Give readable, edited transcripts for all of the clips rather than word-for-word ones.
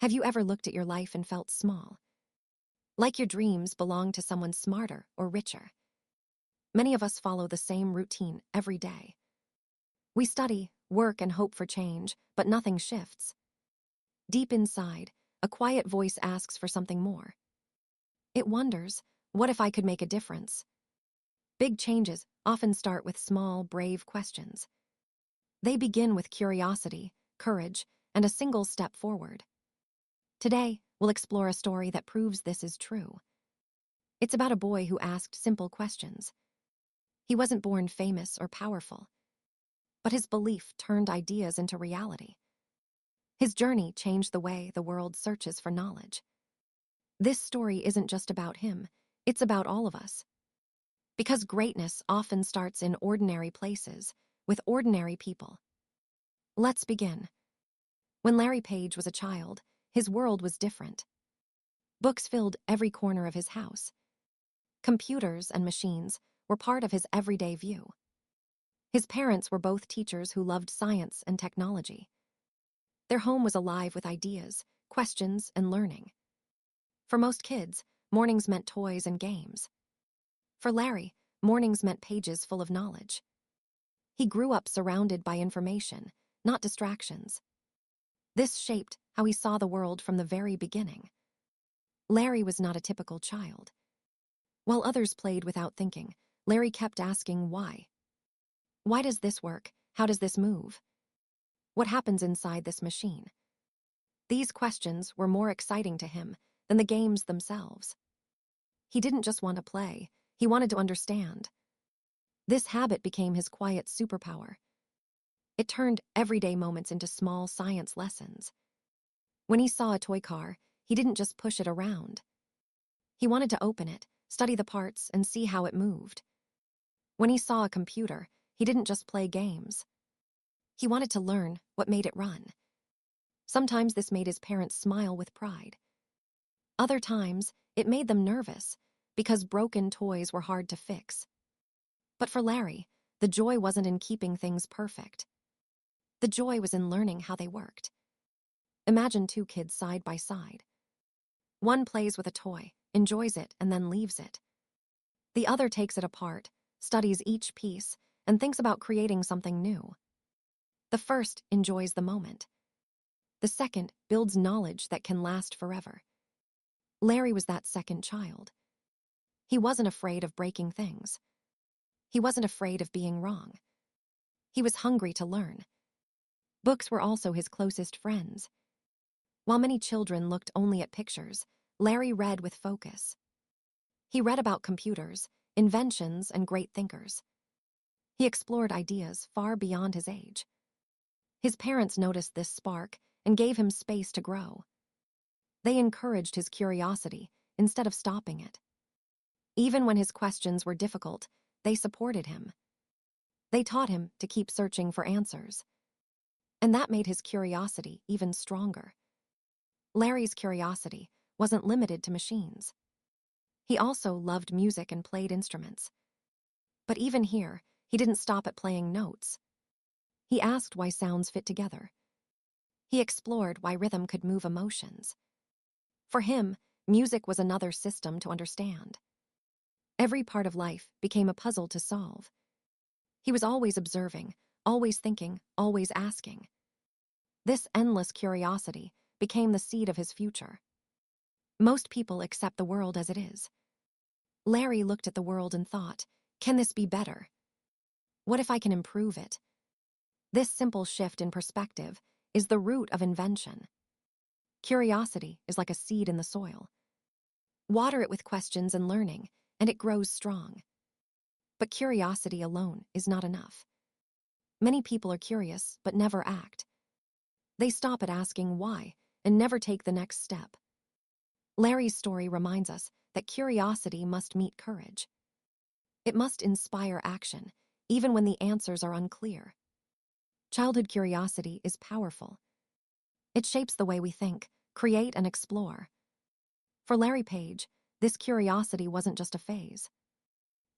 Have you ever looked at your life and felt small? Like your dreams belong to someone smarter or richer? Many of us follow the same routine every day. We study, work, and hope for change, but nothing shifts. Deep inside, a quiet voice asks for something more. It wonders, what if I could make a difference? Big changes often start with small, brave questions. They begin with curiosity, courage, and a single step forward. Today, we'll explore a story that proves this is true. It's about a boy who asked simple questions. He wasn't born famous or powerful, but his belief turned ideas into reality. His journey changed the way the world searches for knowledge. This story isn't just about him, it's about all of us. Because greatness often starts in ordinary places, with ordinary people. Let's begin. When Larry Page was a child, his world was different. Books filled every corner of his house. Computers and machines were part of his everyday view. His parents were both teachers who loved science and technology. Their home was alive with ideas, questions, and learning. For most kids, mornings meant toys and games. For Larry, mornings meant pages full of knowledge. He grew up surrounded by information, not distractions. This shaped how he saw the world from the very beginning. Larry was not a typical child. While others played without thinking, Larry kept asking why. Why does this work? How does this move? What happens inside this machine? These questions were more exciting to him than the games themselves. He didn't just want to play, he wanted to understand. This habit became his quiet superpower. It turned everyday moments into small science lessons. When he saw a toy car, he didn't just push it around. He wanted to open it, study the parts, and see how it moved. When he saw a computer, he didn't just play games. He wanted to learn what made it run. Sometimes this made his parents smile with pride. Other times, it made them nervous, because broken toys were hard to fix. But for Larry, the joy wasn't in keeping things perfect. The joy was in learning how they worked. Imagine two kids side by side. One plays with a toy, enjoys it, and then leaves it. The other takes it apart, studies each piece, and thinks about creating something new. The first enjoys the moment. The second builds knowledge that can last forever. Larry was that second child. He wasn't afraid of breaking things. He wasn't afraid of being wrong. He was hungry to learn. Books were also his closest friends. While many children looked only at pictures, Larry read with focus. He read about computers, inventions, and great thinkers. He explored ideas far beyond his age. His parents noticed this spark and gave him space to grow. They encouraged his curiosity instead of stopping it. Even when his questions were difficult, they supported him. They taught him to keep searching for answers. And that made his curiosity even stronger. Larry's curiosity wasn't limited to machines. He also loved music and played instruments. But even here, he didn't stop at playing notes. He asked why sounds fit together. He explored why rhythm could move emotions. For him, music was another system to understand. Every part of life became a puzzle to solve. He was always observing, always thinking, always asking. This endless curiosity became the seed of his future. Most people accept the world as it is. Larry looked at the world and thought, can this be better? What if I can improve it? This simple shift in perspective is the root of invention. Curiosity is like a seed in the soil. Water it with questions and learning, and it grows strong. But curiosity alone is not enough. Many people are curious but never act. They stop at asking why and never take the next step. Larry's story reminds us that curiosity must meet courage. It must inspire action, even when the answers are unclear. Childhood curiosity is powerful. It shapes the way we think, create, and explore. For Larry Page, this curiosity wasn't just a phase.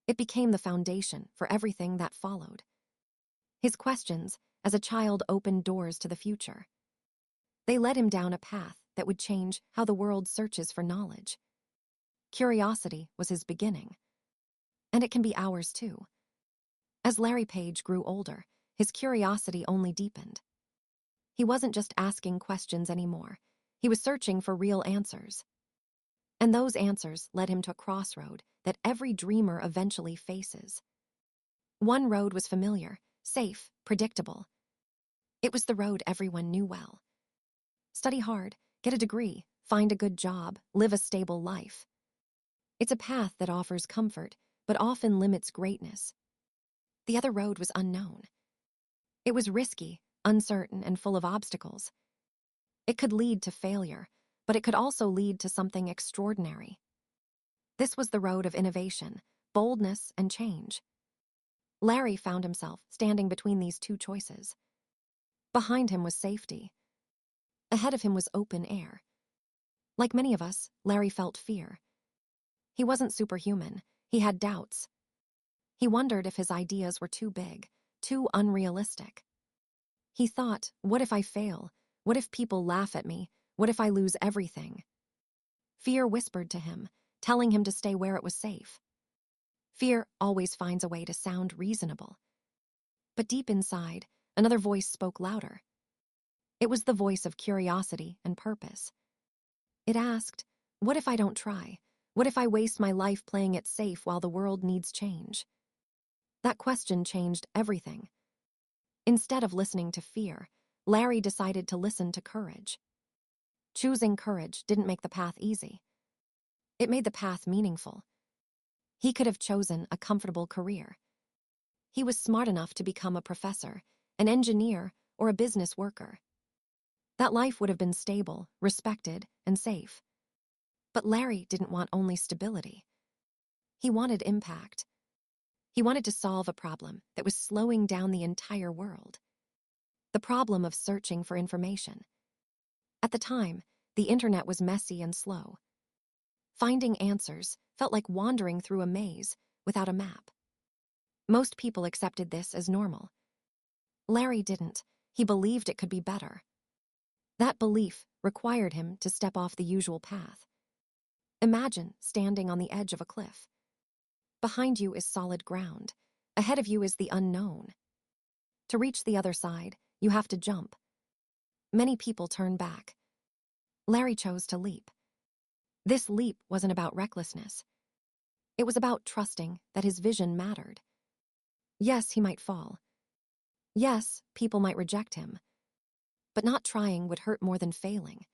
It became the foundation for everything that followed. His questions, as a child, opened doors to the future. They led him down a path that would change how the world searches for knowledge. Curiosity was his beginning. And it can be ours too. As Larry Page grew older, his curiosity only deepened. He wasn't just asking questions anymore. He was searching for real answers. And those answers led him to a crossroad that every dreamer eventually faces. One road was familiar, safe, predictable. It was the road everyone knew well. Study hard, get a degree, find a good job, live a stable life. It's a path that offers comfort, but often limits greatness. The other road was unknown. It was risky, uncertain, and full of obstacles. It could lead to failure, but it could also lead to something extraordinary. This was the road of innovation, boldness, and change. Larry found himself standing between these two choices. Behind him was safety. Ahead of him was open air. Like many of us, Larry felt fear. He wasn't superhuman. He had doubts. He wondered if his ideas were too big, too unrealistic. He thought, what if I fail? What if people laugh at me? What if I lose everything? Fear whispered to him, telling him to stay where it was safe. Fear always finds a way to sound reasonable. But deep inside, another voice spoke louder. It was the voice of curiosity and purpose. It asked, what if I don't try? What if I waste my life playing it safe while the world needs change? That question changed everything. Instead of listening to fear, Larry decided to listen to courage. Choosing courage didn't make the path easy. It made the path meaningful. He could have chosen a comfortable career. He was smart enough to become a professor, an engineer, or a business worker. That life would have been stable, respected, and safe. But Larry didn't want only stability. He wanted impact. He wanted to solve a problem that was slowing down the entire world. The problem of searching for information. At the time, the internet was messy and slow. Finding answers felt like wandering through a maze without a map. Most people accepted this as normal. Larry didn't. He believed it could be better. That belief required him to step off the usual path. Imagine standing on the edge of a cliff. Behind you is solid ground. Ahead of you is the unknown. To reach the other side, you have to jump. Many people turn back. Larry chose to leap. This leap wasn't about recklessness. It was about trusting that his vision mattered. Yes, he might fall. Yes, people might reject him. But not trying would hurt more than failing.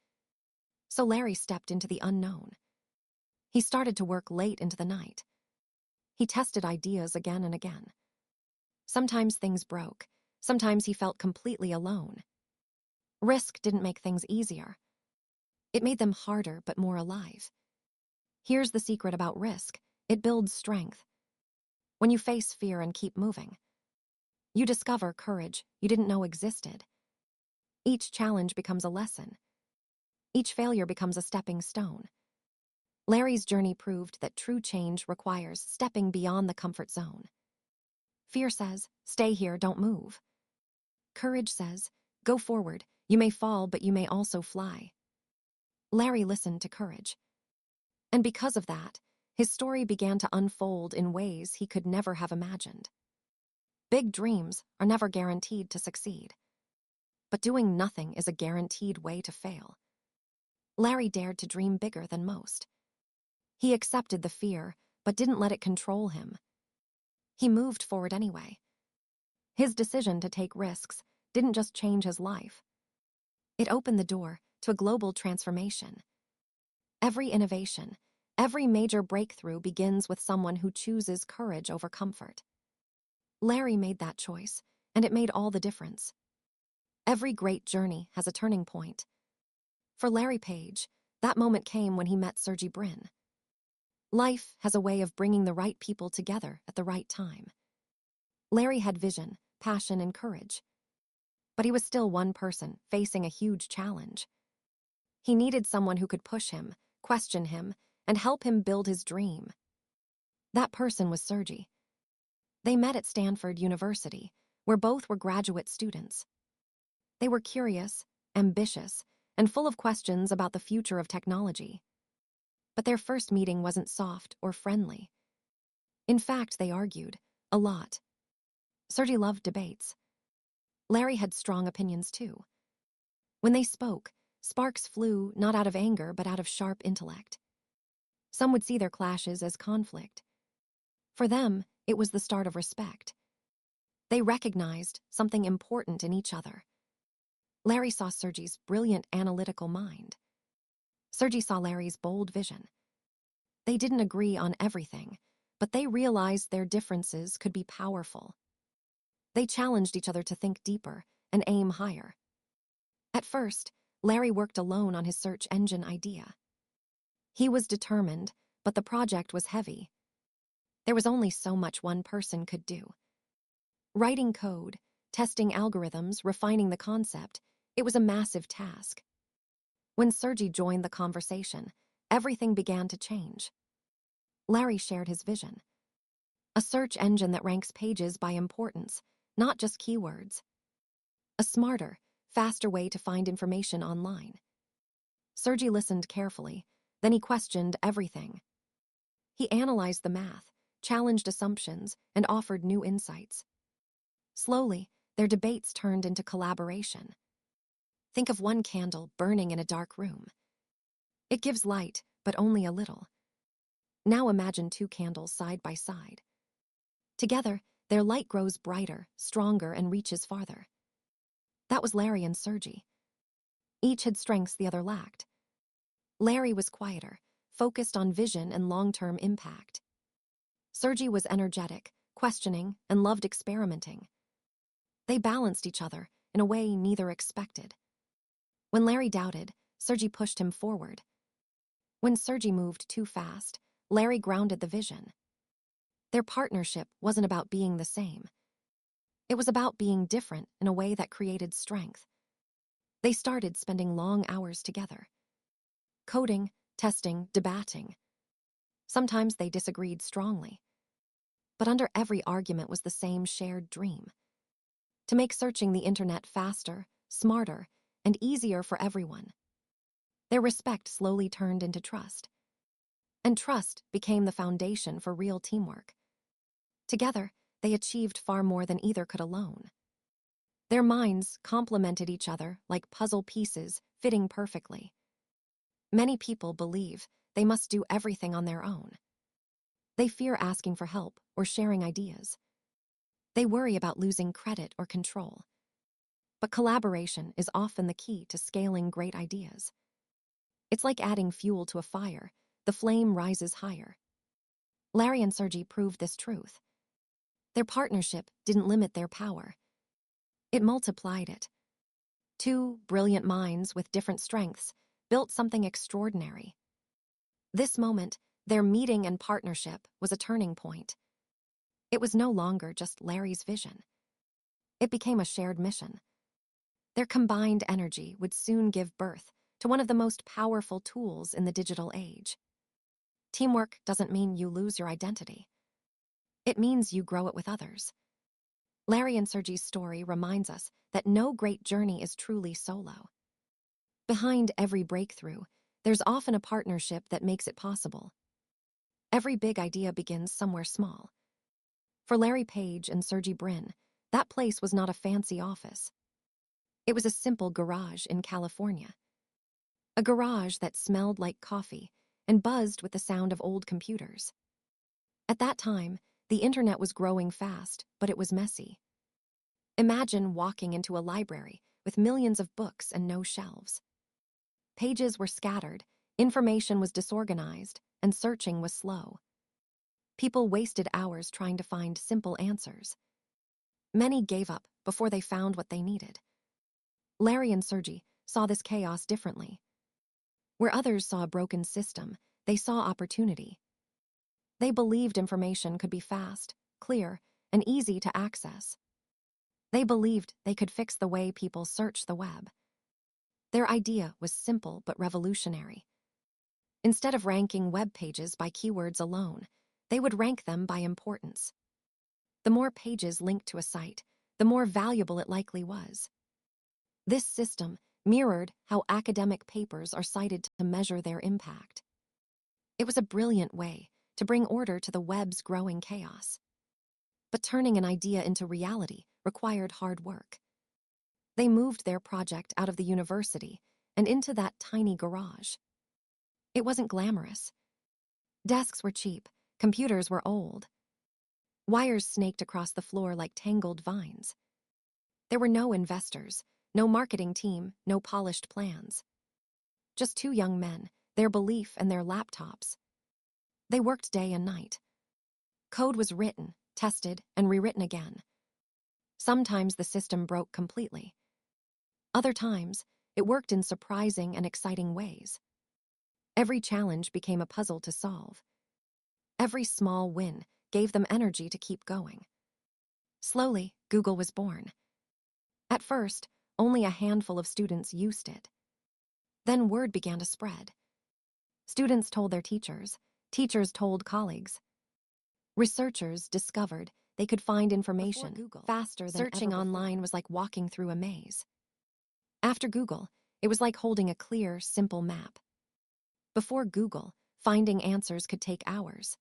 So Larry stepped into the unknown. He started to work late into the night. He tested ideas again and again. Sometimes things broke. Sometimes he felt completely alone. Risk didn't make things easier. It made them harder but more alive. Here's the secret about risk. It builds strength. When you face fear and keep moving, you discover courage you didn't know existed. Each challenge becomes a lesson. Each failure becomes a stepping stone. Larry's journey proved that true change requires stepping beyond the comfort zone. Fear says, stay here, don't move. Courage says, go forward, you may fall, but you may also fly. Larry listened to courage. And because of that, his story began to unfold in ways he could never have imagined. Big dreams are never guaranteed to succeed. But doing nothing is a guaranteed way to fail. Larry dared to dream bigger than most. He accepted the fear, but didn't let it control him. He moved forward anyway. His decision to take risks didn't just change his life. It opened the door to a global transformation. Every innovation, every major breakthrough begins with someone who chooses courage over comfort. Larry made that choice, and it made all the difference. Every great journey has a turning point. For Larry Page, that moment came when he met Sergey Brin. Life has a way of bringing the right people together at the right time. Larry had vision, passion, and courage. But he was still one person facing a huge challenge. He needed someone who could push him, question him, and help him build his dream. That person was Sergey. They met at Stanford University, where both were graduate students. They were curious, ambitious, and full of questions about the future of technology. But their first meeting wasn't soft or friendly. In fact, they argued a lot. Sergey loved debates. Larry had strong opinions too. When they spoke, sparks flew not out of anger but out of sharp intellect. Some would see their clashes as conflict. For them, it was the start of respect. They recognized something important in each other. Larry saw Sergey's brilliant analytical mind. Sergey saw Larry's bold vision. They didn't agree on everything, but they realized their differences could be powerful. They challenged each other to think deeper and aim higher. At first, Larry worked alone on his search engine idea. He was determined, but the project was heavy. There was only so much one person could do. Writing code, testing algorithms, refining the concept, it was a massive task. When Sergey joined the conversation, everything began to change. Larry shared his vision. A search engine that ranks pages by importance, not just keywords. A smarter, faster way to find information online. Sergey listened carefully, then he questioned everything. He analyzed the math, challenged assumptions, and offered new insights. Slowly, their debates turned into collaboration. Think of one candle burning in a dark room. It gives light, but only a little. Now imagine two candles side by side. Together, their light grows brighter, stronger, and reaches farther. That was Larry and Sergey. Each had strengths the other lacked. Larry was quieter, focused on vision and long-term impact. Sergey was energetic, questioning, and loved experimenting. They balanced each other in a way neither expected. When Larry doubted, Sergey pushed him forward. When Sergey moved too fast, Larry grounded the vision. Their partnership wasn't about being the same. It was about being different in a way that created strength. They started spending long hours together. Coding, testing, debating. Sometimes they disagreed strongly. But under every argument was the same shared dream. To make searching the internet faster, smarter, and easier for everyone. Their respect slowly turned into trust. And trust became the foundation for real teamwork. Together, they achieved far more than either could alone. Their minds complemented each other like puzzle pieces fitting perfectly. Many people believe they must do everything on their own. They fear asking for help or sharing ideas. They worry about losing credit or control. But collaboration is often the key to scaling great ideas. It's like adding fuel to a fire. The flame rises higher. Larry and Sergey proved this truth. Their partnership didn't limit their power. It multiplied it. Two brilliant minds with different strengths built something extraordinary. This moment, their meeting and partnership, was a turning point. It was no longer just Larry's vision. It became a shared mission. Their combined energy would soon give birth to one of the most powerful tools in the digital age. Teamwork doesn't mean you lose your identity. It means you grow it with others. Larry and Sergey's story reminds us that no great journey is truly solo. Behind every breakthrough, there's often a partnership that makes it possible. Every big idea begins somewhere small. For Larry Page and Sergey Brin, that place was not a fancy office. It was a simple garage in California. A garage that smelled like coffee and buzzed with the sound of old computers. At that time, the internet was growing fast, but it was messy. Imagine walking into a library with millions of books and no shelves. Pages were scattered, information was disorganized, and searching was slow. People wasted hours trying to find simple answers. Many gave up before they found what they needed. Larry and Sergey saw this chaos differently. Where others saw a broken system, they saw opportunity. They believed information could be fast, clear, and easy to access. They believed they could fix the way people search the web. Their idea was simple but revolutionary. Instead of ranking web pages by keywords alone, they would rank them by importance. The more pages linked to a site, the more valuable it likely was. This system mirrored how academic papers are cited to measure their impact. It was a brilliant way to bring order to the web's growing chaos. But turning an idea into reality required hard work. They moved their project out of the university and into that tiny garage. It wasn't glamorous. Desks were cheap, computers were old. Wires snaked across the floor like tangled vines. There were no investors, no marketing team, no polished plans. Just two young men, their belief and their laptops. They worked day and night. Code was written, tested, and rewritten again. Sometimes the system broke completely. Other times, it worked in surprising and exciting ways. Every challenge became a puzzle to solve. Every small win gave them energy to keep going. Slowly, Google was born. At first, only a handful of students used it. Then word began to spread. Students told their teachers, teachers told colleagues. Researchers discovered they could find information faster than searching online was like walking through a maze. After Google, it was like holding a clear, simple map. Before Google, finding answers could take hours.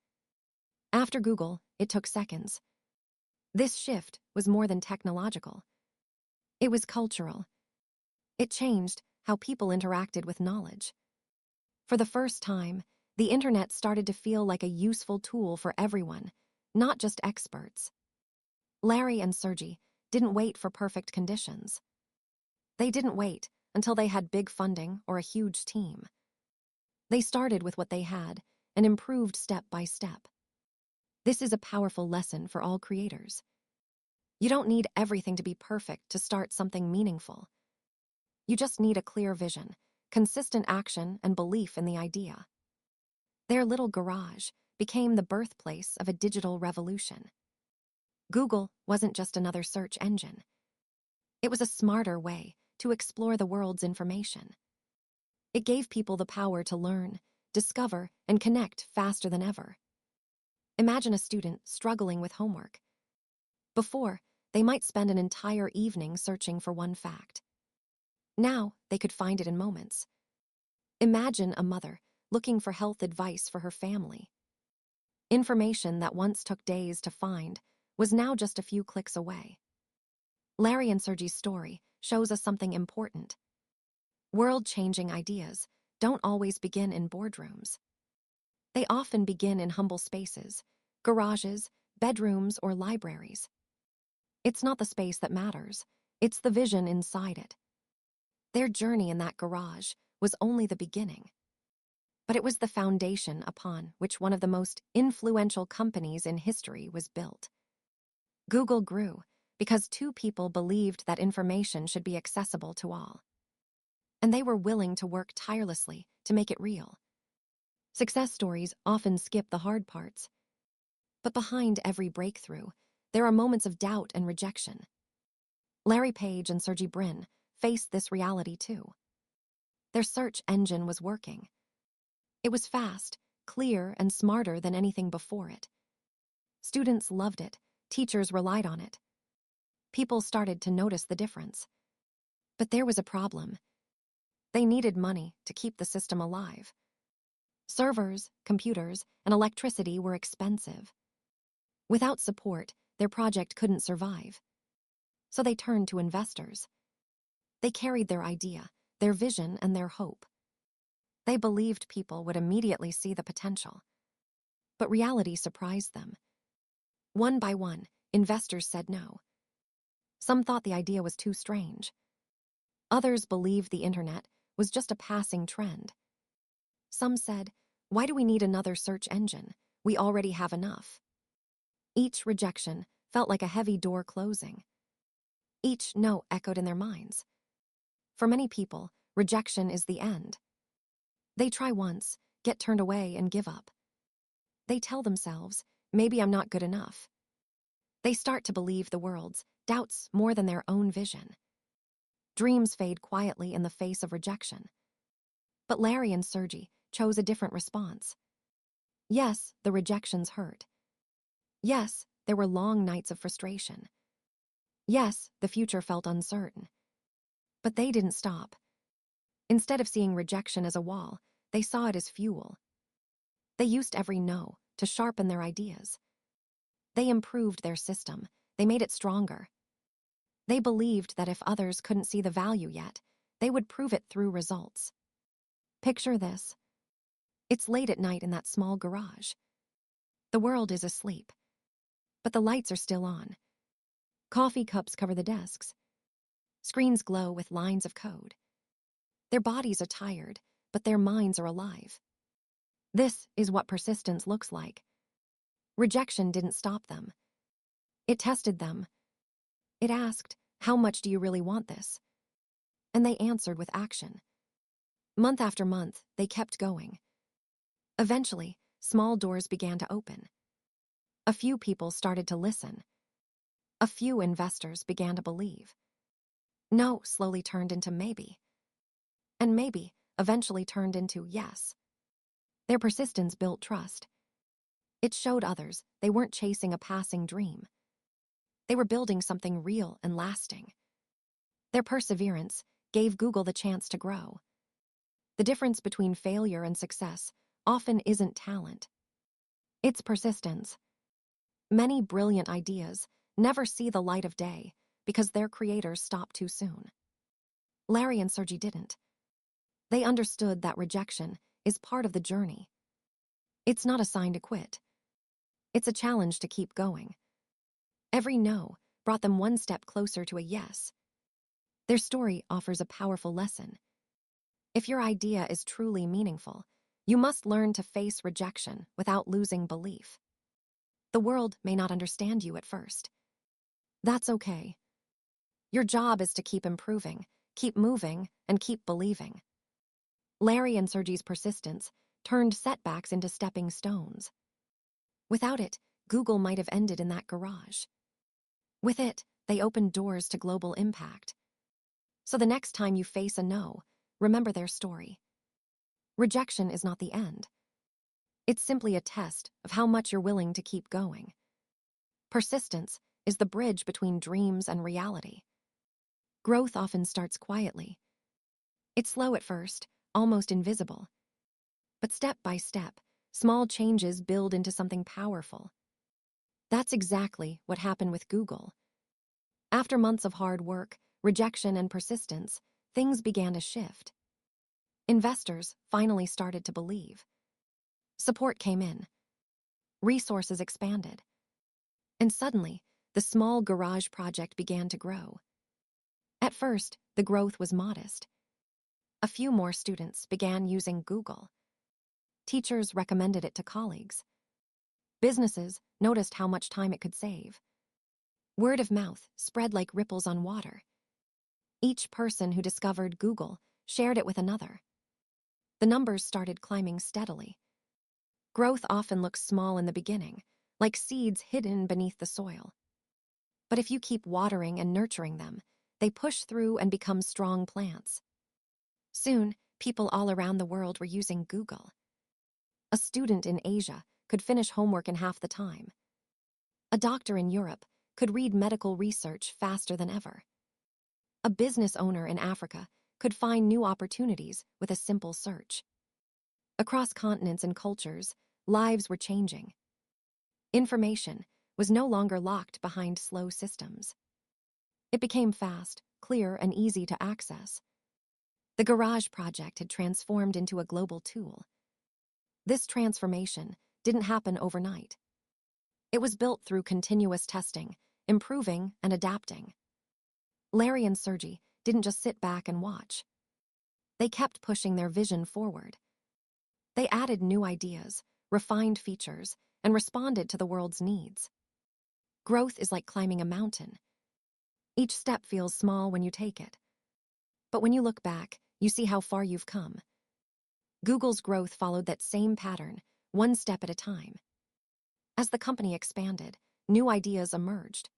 After Google, it took seconds. This shift was more than technological. It was cultural. It changed how people interacted with knowledge. For the first time, the internet started to feel like a useful tool for everyone, not just experts. Larry and Sergey didn't wait for perfect conditions. They didn't wait until they had big funding or a huge team. They started with what they had and improved step by step. This is a powerful lesson for all creators. You don't need everything to be perfect to start something meaningful. You just need a clear vision, consistent action, and belief in the idea. Their little garage became the birthplace of a digital revolution. Google wasn't just another search engine. It was a smarter way to explore the world's information. It gave people the power to learn, discover, and connect faster than ever. Imagine a student struggling with homework. Before, they might spend an entire evening searching for one fact. Now, they could find it in moments. Imagine a mother looking for health advice for her family. Information that once took days to find was now just a few clicks away. Larry and Sergey's story shows us something important. World-changing ideas don't always begin in boardrooms. They often begin in humble spaces, garages, bedrooms, or libraries. It's not the space that matters, it's the vision inside it. Their journey in that garage was only the beginning. But it was the foundation upon which one of the most influential companies in history was built. Google grew because two people believed that information should be accessible to all. And they were willing to work tirelessly to make it real. Success stories often skip the hard parts. But behind every breakthrough, there are moments of doubt and rejection. Larry Page and Sergey Brin faced this reality too. Their search engine was working. It was fast, clear, and smarter than anything before it. Students loved it, teachers relied on it. People started to notice the difference. But there was a problem. They needed money to keep the system alive. Servers, computers, and electricity were expensive. Without support, their project couldn't survive. So they turned to investors. They carried their idea, their vision, and their hope. They believed people would immediately see the potential. But reality surprised them. One by one, investors said no. Some thought the idea was too strange. Others believed the internet was just a passing trend. Some said, "Why do we need another search engine? We already have enough." Each rejection felt like a heavy door closing. Each no echoed in their minds. For many people, rejection is the end. They try once, get turned away, and give up. They tell themselves, maybe I'm not good enough. They start to believe the world's doubts more than their own vision. Dreams fade quietly in the face of rejection. But Larry and Sergey chose a different response. Yes, the rejections hurt. Yes, there were long nights of frustration. Yes, the future felt uncertain. But they didn't stop. Instead of seeing rejection as a wall, they saw it as fuel. They used every no to sharpen their ideas. They improved their system. They made it stronger. They believed that if others couldn't see the value yet, they would prove it through results. Picture this. It's late at night in that small garage. The world is asleep, but the lights are still on. Coffee cups cover the desks. Screens glow with lines of code. Their bodies are tired, but their minds are alive. This is what persistence looks like. Rejection didn't stop them. It tested them. It asked, "How much do you really want this?" And they answered with action. Month after month, they kept going. Eventually, small doors began to open. A few people started to listen. A few investors began to believe. No slowly turned into maybe. And maybe eventually turned into yes. Their persistence built trust. It showed others they weren't chasing a passing dream. They were building something real and lasting. Their perseverance gave Google the chance to grow. The difference between failure and success often isn't talent. It's persistence. Many brilliant ideas never see the light of day because their creators stop too soon. Larry and Sergey didn't. They understood that rejection is part of the journey. It's not a sign to quit. It's a challenge to keep going. Every no brought them one step closer to a yes. Their story offers a powerful lesson. If your idea is truly meaningful, you must learn to face rejection without losing belief. The world may not understand you at first. That's okay. Your job is to keep improving, keep moving, and keep believing. Larry and Sergey's persistence turned setbacks into stepping stones. Without it, Google might have ended in that garage. With it, they opened doors to global impact. So the next time you face a no, remember their story. Rejection is not the end. It's simply a test of how much you're willing to keep going. Persistence is the bridge between dreams and reality. Growth often starts quietly. It's slow at first, almost invisible. But step by step, small changes build into something powerful. That's exactly what happened with Google. After months of hard work, rejection, and persistence, things began to shift. Investors finally started to believe. Support came in. Resources expanded. And suddenly, the small garage project began to grow. At first, the growth was modest. A few more students began using Google. Teachers recommended it to colleagues. Businesses noticed how much time it could save. Word of mouth spread like ripples on water. Each person who discovered Google shared it with another. The numbers started climbing steadily. Growth often looks small in the beginning, like seeds hidden beneath the soil. But if you keep watering and nurturing them, they push through and become strong plants. Soon, people all around the world were using Google. A student in Asia could finish homework in half the time. A doctor in Europe could read medical research faster than ever. A business owner in Africa could find new opportunities with a simple search. Across continents and cultures, lives were changing. Information was no longer locked behind slow systems. It became fast, clear, and easy to access. The Garage project had transformed into a global tool. This transformation didn't happen overnight. It was built through continuous testing, improving, and adapting. Larry and Sergey didn't just sit back and watch. They kept pushing their vision forward. They added new ideas, refined features, and responded to the world's needs. Growth is like climbing a mountain. Each step feels small when you take it. But when you look back, you see how far you've come. Google's growth followed that same pattern, one step at a time. As the company expanded, new ideas emerged.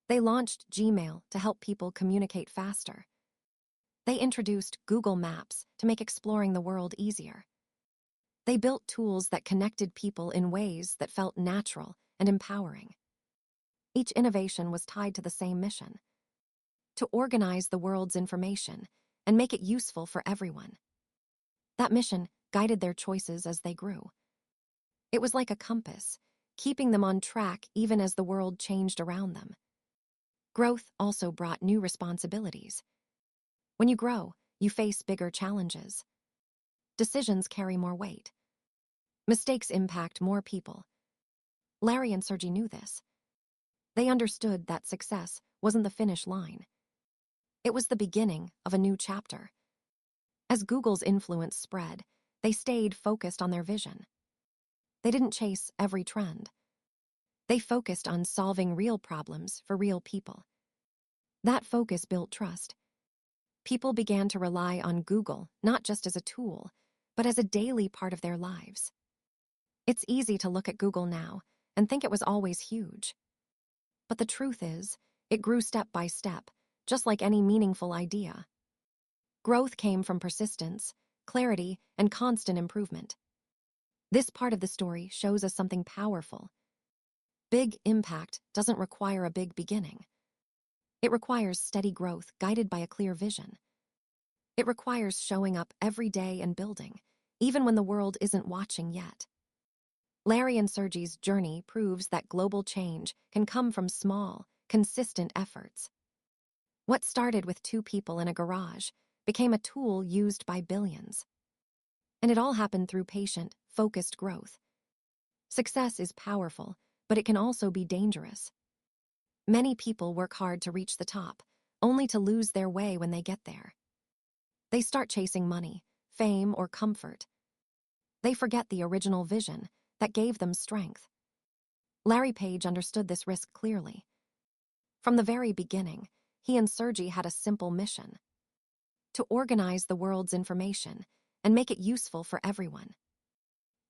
They launched Gmail to help people communicate faster. They introduced Google Maps to make exploring the world easier. They built tools that connected people in ways that felt natural and empowering. Each innovation was tied to the same mission: to organize the world's information, and make it useful for everyone. That mission guided their choices as they grew. It was like a compass, keeping them on track even as the world changed around them. Growth also brought new responsibilities. When you grow, you face bigger challenges. Decisions carry more weight. Mistakes impact more people. Larry and Sergey knew this. They understood that success wasn't the finish line. It was the beginning of a new chapter. As Google's influence spread, they stayed focused on their vision. They didn't chase every trend. They focused on solving real problems for real people. That focus built trust. People began to rely on Google not just as a tool, but as a daily part of their lives. It's easy to look at Google now and think it was always huge. But the truth is, it grew step by step, just like any meaningful idea. Growth came from persistence, clarity, and constant improvement. This part of the story shows us something powerful. Big impact doesn't require a big beginning. It requires steady growth guided by a clear vision. It requires showing up every day and building, even when the world isn't watching yet. Larry and Sergey's journey proves that global change can come from small, consistent efforts. What started with 2 people in a garage became a tool used by billions. And it all happened through patient, focused growth. Success is powerful, but it can also be dangerous. Many people work hard to reach the top, only to lose their way when they get there. They start chasing money, fame, or comfort. They forget the original vision that gave them strength. Larry Page understood this risk clearly. From the very beginning, he and Sergey had a simple mission: to organize the world's information and make it useful for everyone.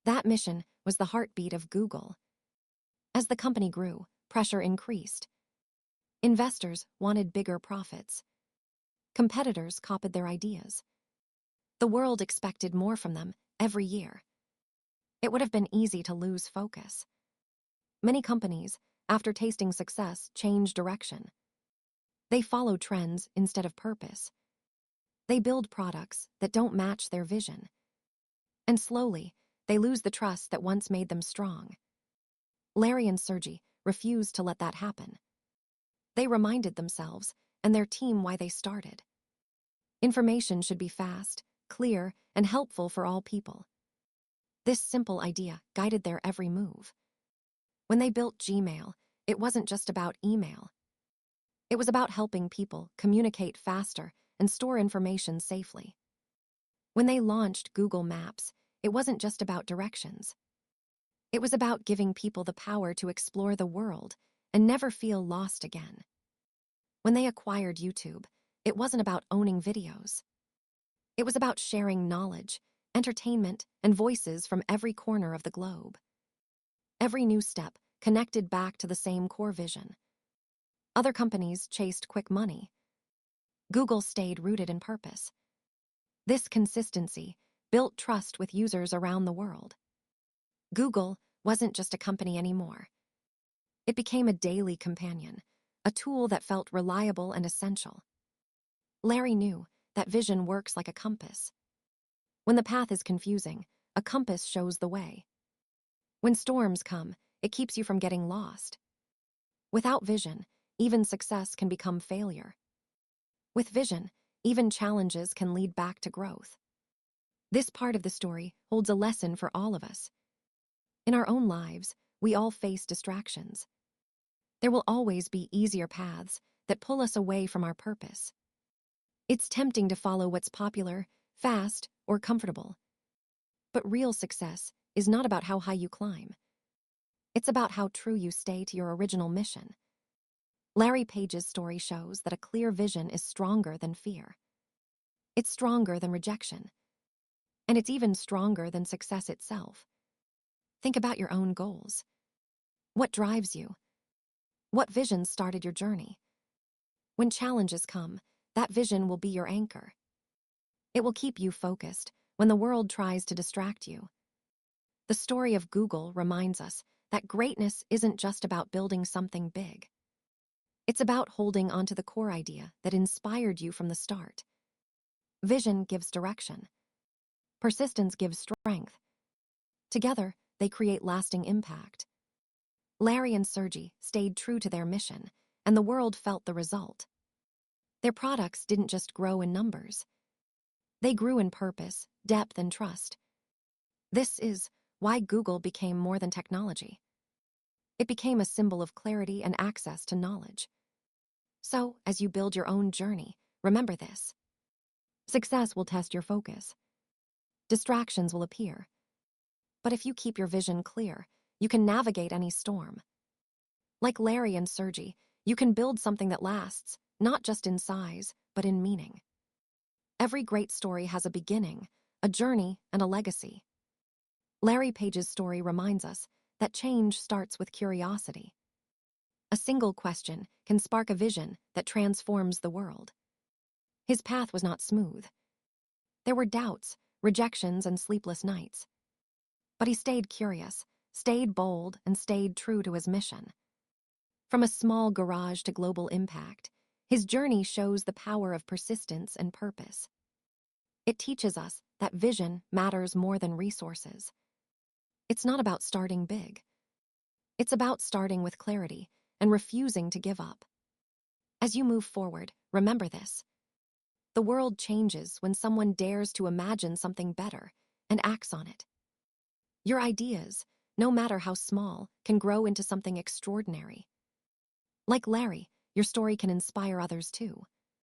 That mission was the heartbeat of Google. As the company grew, pressure increased. Investors wanted bigger profits. Competitors copied their ideas. The world expected more from them every year. It would have been easy to lose focus. Many companies, after tasting success, changed direction. They follow trends instead of purpose. They build products that don't match their vision. And slowly, they lose the trust that once made them strong. Larry and Sergey refused to let that happen. They reminded themselves and their team why they started. Information should be fast, clear, and helpful for all people. This simple idea guided their every move. When they built Gmail, it wasn't just about email. It was about helping people communicate faster and store information safely. When they launched Google Maps, it wasn't just about directions. It was about giving people the power to explore the world and never feel lost again. When they acquired YouTube, it wasn't about owning videos. It was about sharing knowledge, entertainment, and voices from every corner of the globe. Every new step connected back to the same core vision. Other companies chased quick money. Google stayed rooted in purpose. This consistency built trust with users around the world. Google wasn't just a company anymore. It became a daily companion, a tool that felt reliable and essential. Larry knew that vision works like a compass. When the path is confusing, a compass shows the way. When storms come, it keeps you from getting lost. Without vision, even success can become failure. With vision, even challenges can lead back to growth. This part of the story holds a lesson for all of us. In our own lives, we all face distractions. There will always be easier paths that pull us away from our purpose. It's tempting to follow what's popular, fast, or comfortable. But real success is not about how high you climb. It's about how true you stay to your original mission. Larry Page's story shows that a clear vision is stronger than fear. It's stronger than rejection. And it's even stronger than success itself. Think about your own goals. What drives you? What vision started your journey? When challenges come, that vision will be your anchor. It will keep you focused when the world tries to distract you. The story of Google reminds us that greatness isn't just about building something big. It's about holding onto the core idea that inspired you from the start. Vision gives direction. Persistence gives strength. Together, they create lasting impact. Larry and Sergey stayed true to their mission, and the world felt the result. Their products didn't just grow in numbers. They grew in purpose, depth, and trust. This is why Google became more than technology. It became a symbol of clarity and access to knowledge. So, as you build your own journey, remember this. Success will test your focus. Distractions will appear. But if you keep your vision clear, you can navigate any storm. Like Larry and Sergey, you can build something that lasts, not just in size, but in meaning. Every great story has a beginning, a journey, and a legacy. Larry Page's story reminds us that change starts with curiosity. A single question can spark a vision that transforms the world. His path was not smooth. There were doubts, rejections, and sleepless nights. But he stayed curious, stayed bold, and stayed true to his mission. From a small garage to global impact, his journey shows the power of persistence and purpose. It teaches us that vision matters more than resources. It's not about starting big. It's about starting with clarity and refusing to give up. As you move forward, remember this. The world changes when someone dares to imagine something better and acts on it. Your ideas, no matter how small, can grow into something extraordinary. Like Larry, your story can inspire others too.